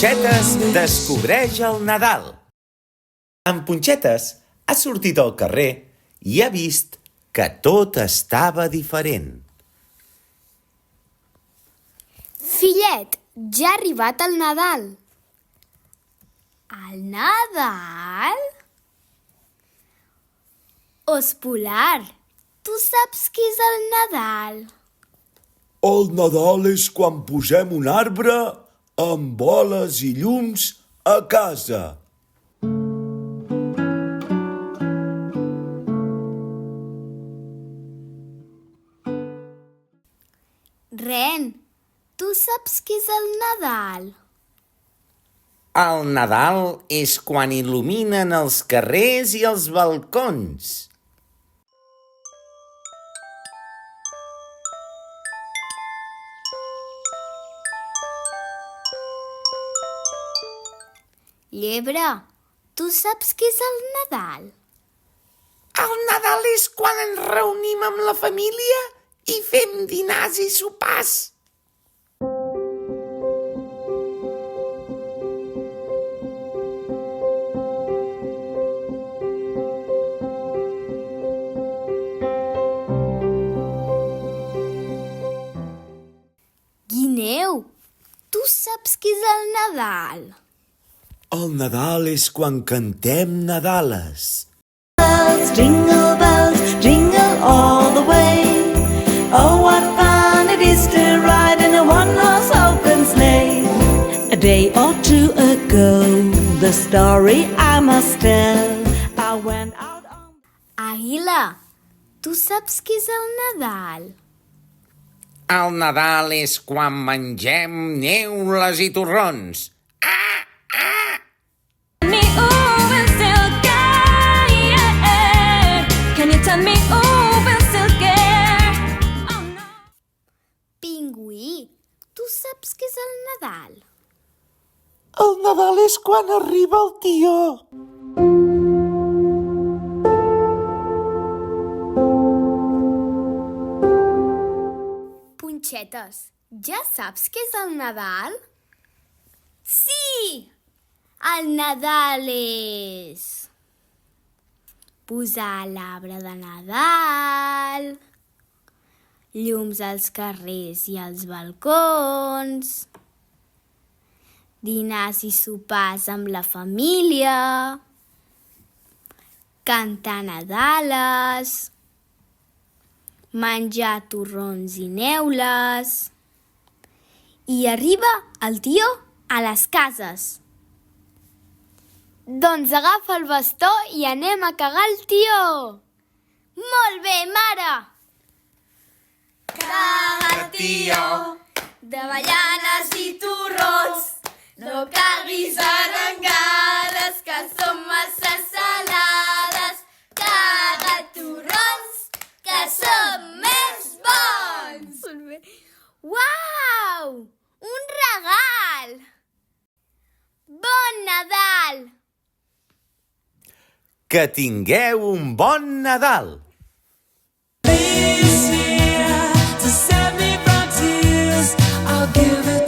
Punxetes descobreix el Nadal. En Punxetes ha sortit al carrer i ha vist que tot estava diferent. Fillet, ja ha arribat el Nadal. El Nadal? Os Polar, tu saps què és el Nadal? El Nadal és quan posem un arbre amb boles i llums a casa. Ren, tu saps què és el Nadal? El Nadal és quan il·luminen els carrers i els balcons. Llebre, tu saps què és el Nadal? El Nadal és quan ens reunim amb la família i fem dinars i sopars. Guineu, tu saps què és el Nadal? El Nadal és quan cantem Nadales. Jingle all the way. Oh, what fun it is to ride in a one-horse open sleigh. A day or two ago, the story I must tell. I went out on... Àguila, tu saps què és el Nadal? El Nadal és quan mengem neules i torrons. Me over silky, yeah. Can you tell me over silky? Oh no. Pingüí, tu saps què és el Nadal? El Nadal és quan arriba el tió. Punxetes, ja saps què és el Nadal? Sí! El Nadal és posar l'arbre de Nadal, llums als carrers i als balcons, dinars i sopars amb la família, cantar nadales, menjar torrons i neules i arriba el tió a les cases. Doncs agafa el bastó i anem a cagar el tió. Molt bé, mare! Caga, tió, d'avellanes i torrons. No caguis arengades, que són massa salades. Caga torrons, que són més bons! Molt bé. Uau! Un regal! Bon Nadal! Que tingueu un bon Nadal! To save me from tears, I'll give it